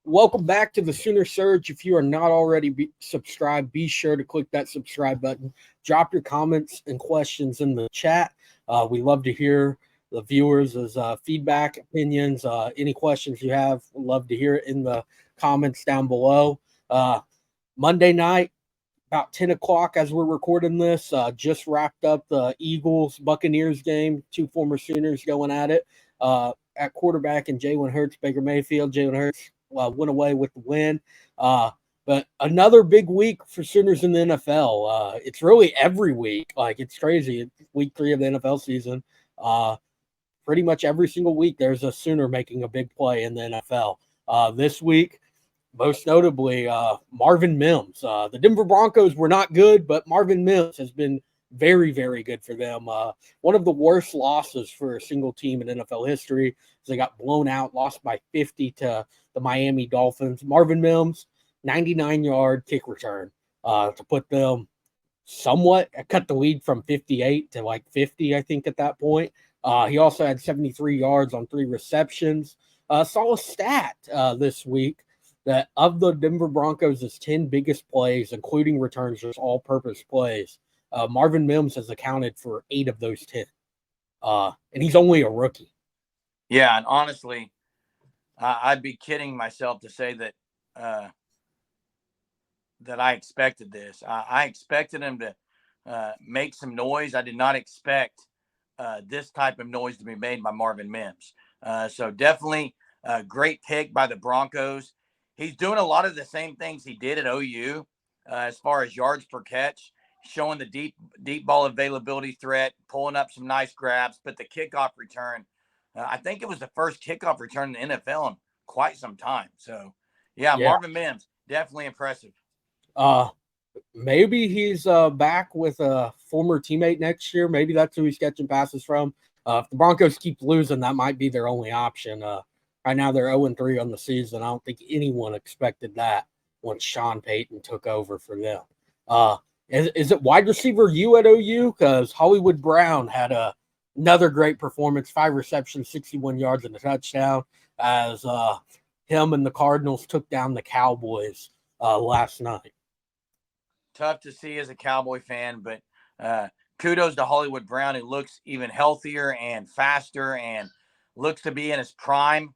Welcome back to the Sooner Surge. If you are not already subscribed, be sure to click that subscribe button. Drop your comments and questions in the chat. We love to hear the viewers' feedback, opinions, any questions you have. We'd love to hear it in the comments down below. Monday night, about 10 o'clock as we're recording this, just wrapped up the Eagles-Buccaneers game. Two former Sooners going at it. At quarterback and Jalen Hurts, Baker Mayfield. Jalen Hurts went away with the win. But another big week for Sooners in the NFL. It's really every week. Like, it's crazy. It's week 3 of the NFL season. Pretty much every single week there's a Sooner making a big play in the NFL. This week, most notably, Marvin Mills. The Denver Broncos were not good, but Marvin Mills has been very, very good for them. One of the worst losses for a single team in NFL history. They got blown out, lost by 50 to the Miami Dolphins. Marvin Mills, 99-yard kick return to put them somewhat, cut the lead from 58 to like 50, I think, at that point. He also had 73 yards on 3 receptions. Saw a stat this week that of the Denver Broncos' 10 biggest plays, including returns, just all-purpose plays, Marvin Mims has accounted for 8 of those 10. And he's only a rookie. Yeah, and honestly, I'd be kidding myself to say that that I expected this. I expected him to make some noise. I did not expect this type of noise to be made by Marvin Mims. So definitely a great pick by the Broncos. He's doing a lot of the same things he did at OU as far as yards per catch, showing the deep ball availability threat, pulling up some nice grabs, but the kickoff return, I think it was the first kickoff return in the NFL in quite some time. So, yeah. Marvin Mims, definitely impressive. Maybe he's back with a former teammate next year. Maybe that's who he's catching passes from. If the Broncos keep losing, that might be their only option. Right now, they're 0-3 on the season. I don't think anyone expected that once Sean Payton took over for them. Is it wide receiver you at OU? Because Hollywood Brown had another great performance, 5 receptions, 61 yards, and a touchdown, as him and the Cardinals took down the Cowboys last night. Tough to see as a Cowboy fan, but kudos to Hollywood Brown, who looks even healthier and faster and looks to be in his prime,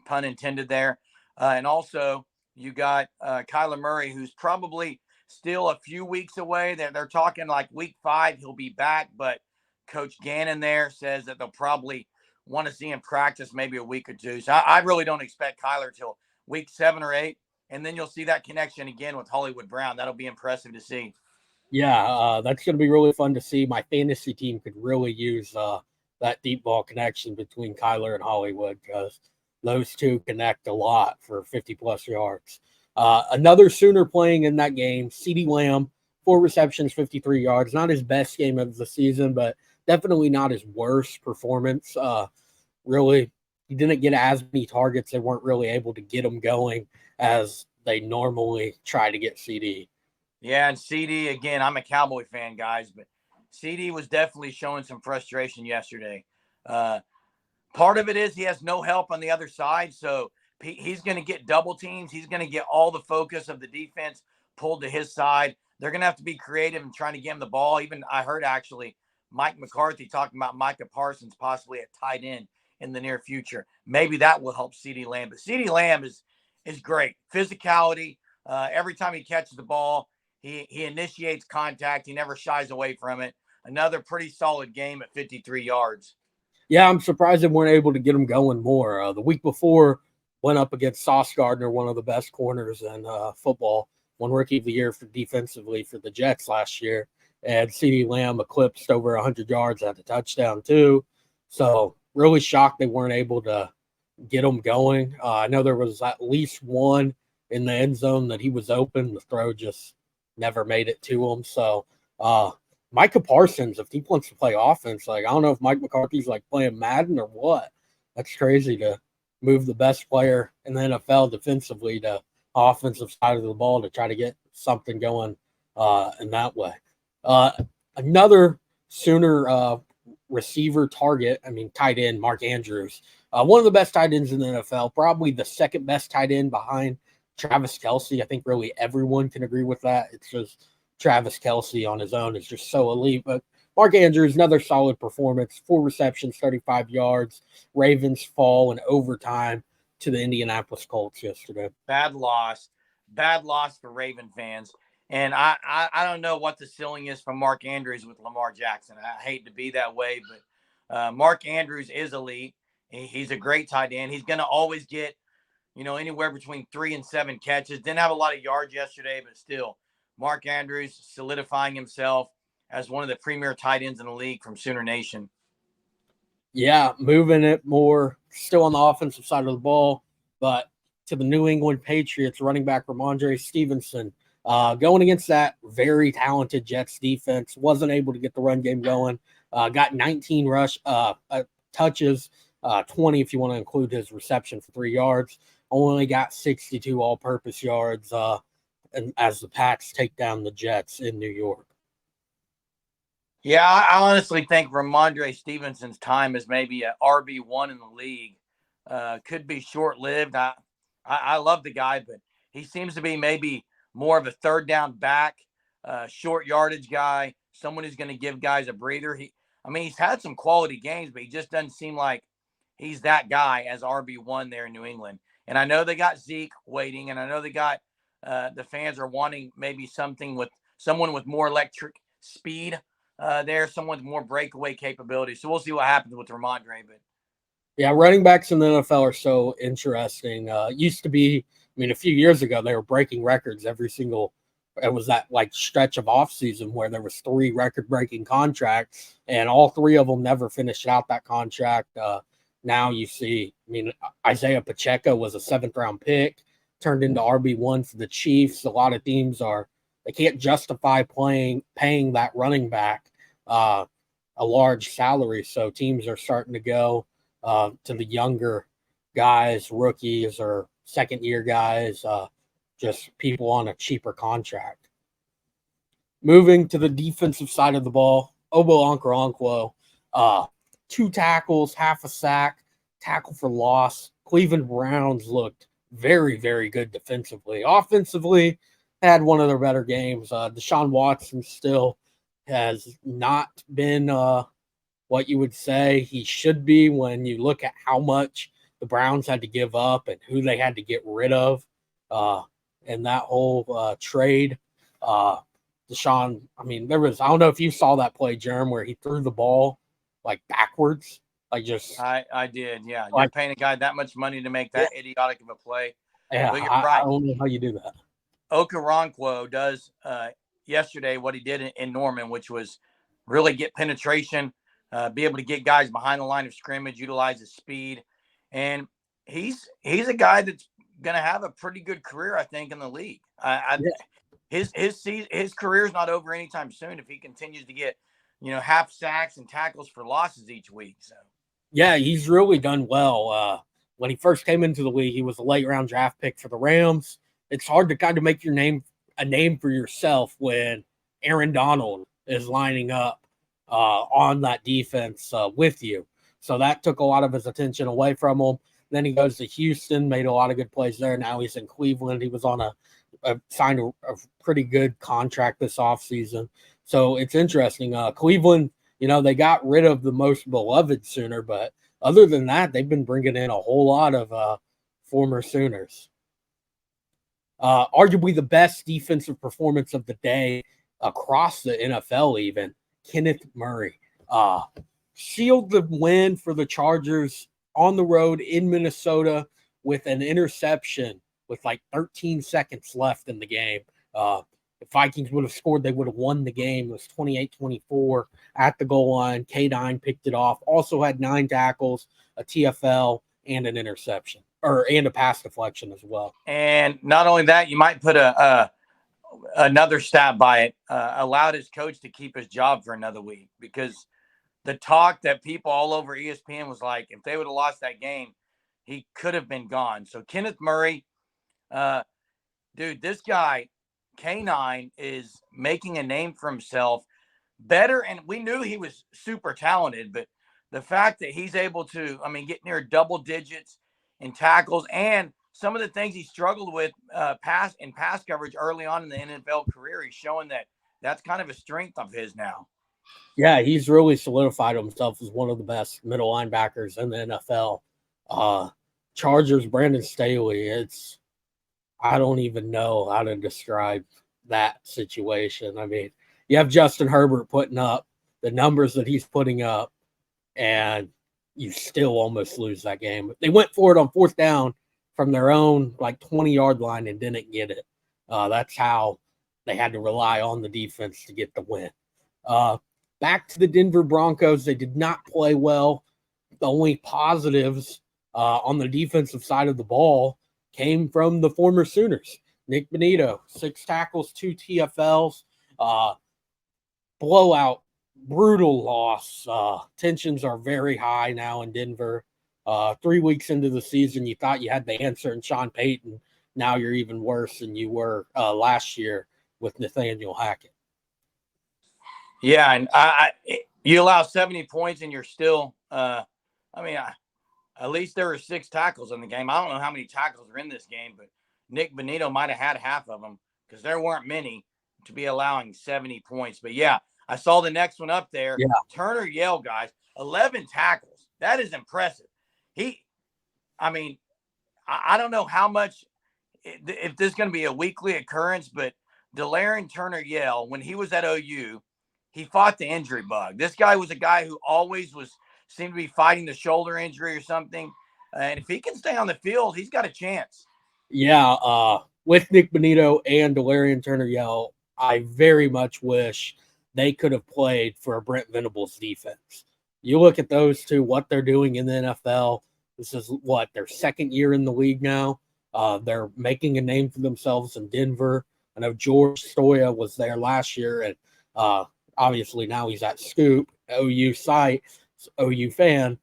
pun intended there. And also, you got Kyler Murray, who's probably still a few weeks away. They're talking like week 5, he'll be back, but Coach Gannon there says that they'll probably want to see him practice maybe a week or 2. So I really don't expect Kyler till week 7 or 8. And then you'll see that connection again with Hollywood Brown. That'll be impressive to see. Yeah, that's going to be really fun to see. My fantasy team could really use that deep ball connection between Kyler and Hollywood, because those two connect a lot for 50-plus yards. Another Sooner playing in that game, CeeDee Lamb, 4 receptions, 53 yards. Not his best game of the season, but definitely not his worst performance. Really, he didn't get as many targets. They weren't really able to get him going as they normally try to get CeeDee. Yeah, and CeeDee, again, I'm a Cowboy fan, guys, but CeeDee was definitely showing some frustration yesterday. Part of it is he has no help on the other side, so he's going to get double teams. He's going to get all the focus of the defense pulled to his side. They're going to have to be creative in trying to get him the ball. Even I heard, actually, Mike McCarthy talking about Micah Parsons possibly at tight end in the near future. Maybe that will help CeeDee Lamb. But CeeDee Lamb is great. Physicality, every time he catches the ball, he initiates contact. He never shies away from it. Another pretty solid game at 53 yards. Yeah, I'm surprised they weren't able to get him going more. The week before, went up against Sauce Gardner, one of the best corners in football, won Rookie of the Year for defensively for the Jets last year. And CeeDee Lamb eclipsed over 100 yards at the touchdown, too. So really shocked they weren't able to get him going. I know there was at least one in the end zone that he was open. The throw just never made it to him. So Micah Parsons, if he wants to play offense, like, I don't know if Mike McCarthy's like playing Madden or what. That's crazy to move the best player in the NFL defensively to offensive side of the ball to try to get something going in that way. Another Sooner receiver target, tight end, Mark Andrews, One of the best tight ends in the NFL, probably the second best tight end behind Travis Kelce. I think really everyone can agree with that. It's just Travis Kelce on his own is just so elite. But Mark Andrews, another solid performance, 4 receptions, 35 yards. Ravens fall in overtime to the Indianapolis Colts yesterday. Bad loss for Raven fans. And I don't know what the ceiling is for Mark Andrews with Lamar Jackson. I hate to be that way, but Mark Andrews is elite. He's a great tight end. He's going to always get, anywhere between 3 and 7 catches. Didn't have a lot of yards yesterday, but still, Mark Andrews solidifying himself as one of the premier tight ends in the league from Sooner Nation. Yeah, moving it more, still on the offensive side of the ball, but to the New England Patriots, running back Ramondre Stevenson, going against that very talented Jets defense, wasn't able to get the run game going. Got 19 rush touches, 20 if you want to include his reception for 3 yards. Only got 62 all-purpose yards and as the Pats take down the Jets in New York. Yeah, I honestly think Ramondre Stevenson's time as maybe an RB1 in the league could be short-lived. I love the guy, but he seems to be maybe more of a third down back, short yardage guy, someone who's going to give guys a breather. He's had some quality games, but he just doesn't seem like he's that guy as RB1 there in New England. And I know they got Zeke waiting, and I know they got the fans are wanting maybe someone with more electric speed there, someone with more breakaway capability. So we'll see what happens with Ramondre. But yeah, running backs in the NFL are so interesting. Used to be, a few years ago, they were breaking records every single. It was that stretch of offseason where there was 3 record-breaking contracts, and all 3 of them never finished out that contract. Now you see, Isaiah Pacheco was a 7th-round pick, turned into RB1 for the Chiefs. A lot of teams they can't justify paying that running back a large salary, so teams are starting to go to the younger guys, rookies or second-year guys, just people on a cheaper contract. Moving to the defensive side of the ball, Obo Okoronkwo, 2 tackles, half a sack, tackle for loss. Cleveland Browns looked very, very good defensively. Offensively, had one of their better games. Deshaun Watson still has not been what you would say he should be when you look at how much the Browns had to give up and who they had to get rid of in that whole trade. Deshaun, there was, I don't know if you saw that play, Jerem, where he threw the ball backwards. I did, yeah. You're paying a guy that much money to make that idiotic of a play. Yeah, but you're right. I don't know how you do that. Okoronkwo does yesterday what he did in Norman, which was really get penetration, be able to get guys behind the line of scrimmage, utilize his speed. And he's a guy that's going to have a pretty good career, I think, in the league. His career is not over anytime soon if he continues to get, half sacks and tackles for losses each week. So yeah, he's really done well. When he first came into the league, he was a late round draft pick for the Rams. It's hard to kind of make a name for yourself when Aaron Donald is lining up on that defense with you. So that took a lot of his attention away from him. Then he goes to Houston, made a lot of good plays there. Now he's in Cleveland. He was on signed a pretty good contract this offseason. So it's interesting. Cleveland, they got rid of the most beloved Sooner, but other than that, they've been bringing in a whole lot of former Sooners. Arguably the best defensive performance of the day across the NFL even, Kenneth Murray. Sealed the win for the Chargers on the road in Minnesota with an interception with 13 seconds left in the game. If Vikings would have scored, they would have won the game. It was 28-24 at the goal line. K9 picked it off. Also had 9 tackles, a TFL, and an interception, and a pass deflection as well. And not only that, you might put another stat by it. Allowed his coach to keep his job for another week, because the talk that people all over ESPN was like, if they would have lost that game, he could have been gone. So Kenneth Murray, dude, this guy, K9, is making a name for himself better. And we knew he was super talented, but the fact that he's able to, get near double digits in tackles and some of the things he struggled with pass coverage early on in the NFL career, he's showing that that's kind of a strength of his now. Yeah, he's really solidified himself as one of the best middle linebackers in the NFL. Chargers, Brandon Staley, I don't even know how to describe that situation. I mean, you have Justin Herbert putting up the numbers that he's putting up, and you still almost lose that game. They went for it on fourth down from their own 20-yard line and didn't get it. That's how they had to rely on the defense to get the win. Back to the Denver Broncos. They did not play well. The only positives on the defensive side of the ball came from the former Sooners. Nick Bonito, 6 tackles, 2 TFLs, blowout, brutal loss. Tensions are very high now in Denver. 3 weeks into the season, you thought you had the answer in Sean Payton. Now you're even worse than you were last year with Nathaniel Hackett. Yeah, and you allow 70 points and you're still at least there were 6 tackles in the game. I don't know how many tackles are in this game, but Nick Bonito might have had half of them because there weren't many to be allowing 70 points. But, yeah, I saw the next one up there. Yeah. Turner Yell, guys, 11 tackles. That is impressive. I don't know how much if this is going to be a weekly occurrence, but Delarian Turner Yell, when he was at OU, he fought the injury bug. This guy was a guy who always seemed to be fighting the shoulder injury or something. And if he can stay on the field, he's got a chance. Yeah, with Nick Bonito and Delarian Turner Yell, I very much wish they could have played for a Brent Venables defense. You look at those two, what they're doing in the NFL. This is their second year in the league now. They're making a name for themselves in Denver. I know George Stoya was there last year, and obviously now he's at Scoop, OU site, OU fan,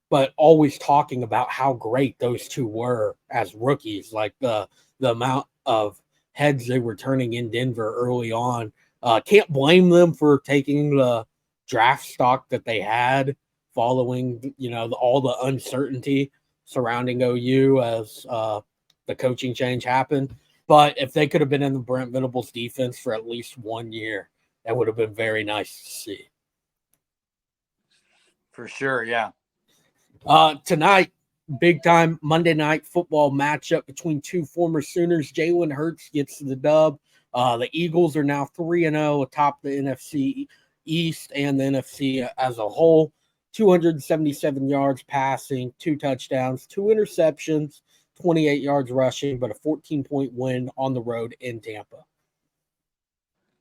but always talking about how great those two were as rookies, like the amount of heads they were turning in Denver early on. Can't blame them for taking the draft stock that they had following, all the uncertainty surrounding OU as the coaching change happened. But if they could have been in the Brent Venables defense for at least 1 year, that would have been very nice to see. For sure, yeah. Tonight, big time Monday night football matchup between two former Sooners. Jalen Hurts gets the dub. The Eagles are now 3-0 atop the NFC East and the NFC as a whole. 277 yards passing, 2 touchdowns, 2 interceptions, 28 yards rushing, but a 14-point win on the road in Tampa.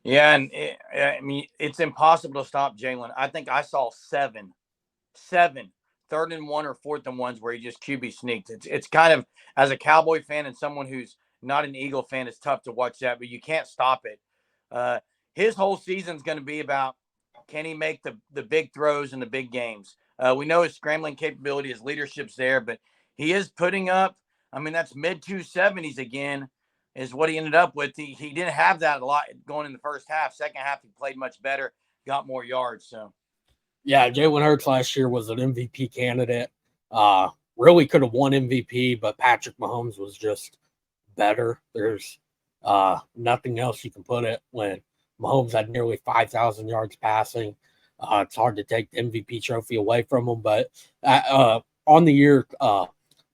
Yeah, and it's impossible to stop Jalen. I think I saw seven 3rd and 1 or 4th and 1s where he just QB sneaked. It's kind of, as a Cowboy fan and someone who's not an Eagle fan, it's tough to watch that, but you can't stop it. His whole season's going to be about, can he make the big throws in the big games? We know his scrambling capability, his leadership's there, but he is putting up, that's mid-270s again is what he ended up with. He didn't have that a lot going in the first half. Second half, he played much better, got more yards. So, yeah, Jalen Hurts last year was an MVP candidate. Really could have won MVP, but Patrick Mahomes was just better. There's nothing else you can put it when Mahomes had nearly 5,000 yards passing. It's hard to take the MVP trophy away from him, but on the year,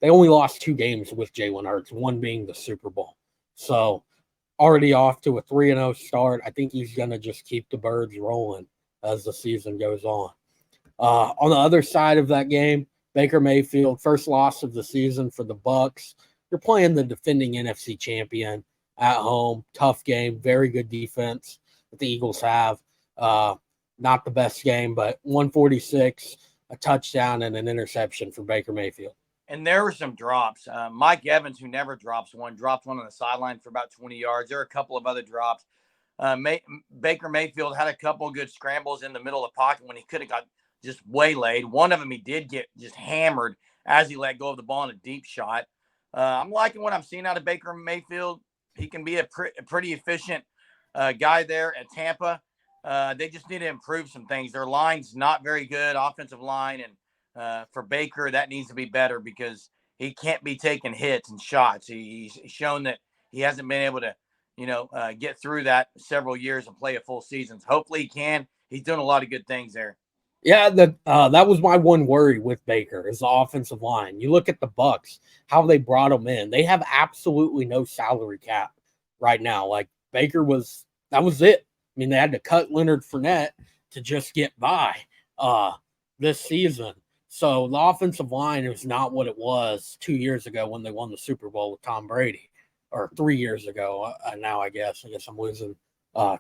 they only lost 2 games with Jalen Hurts, one being the Super Bowl. So already off to a 3-0 start. I think he's going to just keep the birds rolling as the season goes on. On the other side of that game, Baker Mayfield, first loss of the season for the Bucs. You're playing the defending NFC champion at home. Tough game, very good defense that the Eagles have. Not the best game, but 146, a touchdown, and an interception for Baker Mayfield. And there were some drops. Mike Evans, who never dropped one on the sideline for about 20 yards. There are a couple of other drops. Baker Mayfield had a couple of good scrambles in the middle of the pocket when he could have got just waylaid. One of them he did get just hammered as he let go of the ball in a deep shot. I'm liking what I'm seeing out of Baker Mayfield. He can be a pretty efficient guy there at Tampa. They just need to improve some things. Their line's not very good, offensive line, and for Baker, that needs to be better because he can't be taking hits and shots. He's shown that he hasn't been able to, get through that several years and play a full season. Hopefully he can. He's doing a lot of good things there. Yeah, that was my one worry with Baker is the offensive line. You look at the Bucks, how they brought him in. They have absolutely no salary cap right now. Like that was it. I mean, they had to cut Leonard Fournette to just get by this season. So the offensive line is not what it was 2 years ago when they won the Super Bowl with Tom Brady, or 3 years ago. Now I guess I'm losing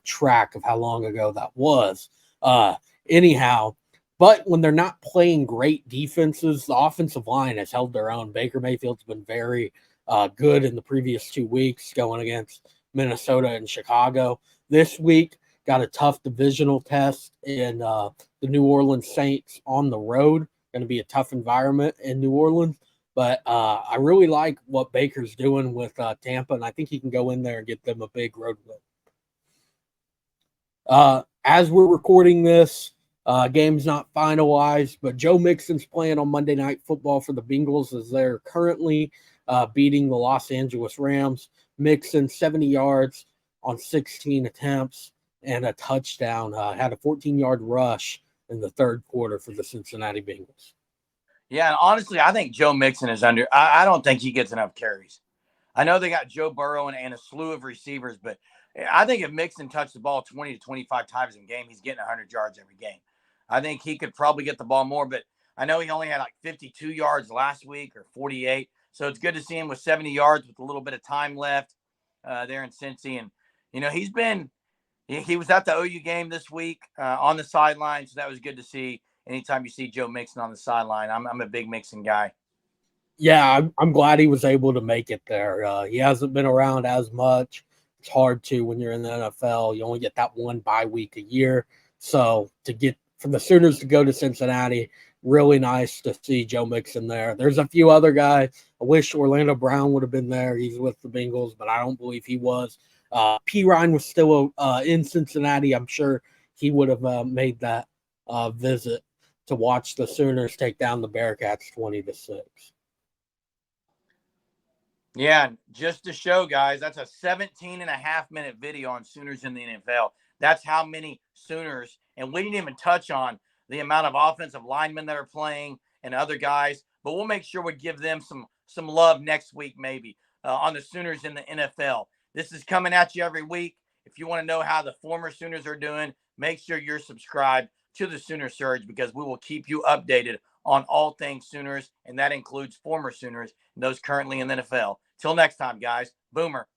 track of how long ago that was. Anyhow. But when they're not playing great defenses, the offensive line has held their own. Baker Mayfield's been very good in the previous 2 weeks going against Minnesota and Chicago. This week, got a tough divisional test in the New Orleans Saints on the road. Going to be a tough environment in New Orleans. But I really like what Baker's doing with Tampa, and I think he can go in there and get them a big road win. As we're recording this, game's not finalized, but Joe Mixon's playing on Monday Night Football for the Bengals as they're currently beating the Los Angeles Rams. Mixon, 70 yards on 16 attempts and a touchdown. Had a 14-yard rush in the third quarter for the Cincinnati Bengals. Yeah, and honestly, I think Joe Mixon is I don't think he gets enough carries. I know they got Joe Burrow and a slew of receivers, but I think if Mixon touched the ball 20 to 25 times in a game, he's getting 100 yards every game. I think he could probably get the ball more, but I know he only had like 52 yards last week or 48. So it's good to see him with 70 yards with a little bit of time left there in Cincy. And, he was at the OU game this week on the sideline. So that was good to see. Anytime you see Joe Mixon on the sideline, I'm a big Mixon guy. Yeah, I'm glad he was able to make it there. He hasn't been around as much. It's hard to when you're in the NFL. You only get that one bye week a year. So for the Sooners to go to Cincinnati, really nice to see Joe Mixon there. There's a few other guys. I wish Orlando Brown would have been there. He's with the Bengals, but I don't believe he was. P. Ryan was still in Cincinnati. I'm sure he would have made that visit to watch the Sooners take down the Bearcats 20-6. Yeah, just to show, guys, that's a 17.5-minute video on Sooners in the NFL. That's how many Sooners, and we didn't even touch on the amount of offensive linemen that are playing and other guys, but we'll make sure we give them some love next week maybe on the Sooners in the NFL. This is coming at you every week. If you want to know how the former Sooners are doing, make sure you're subscribed to the Sooner Surge because we will keep you updated on all things Sooners, and that includes former Sooners and those currently in the NFL. Till next time, guys. Boomer.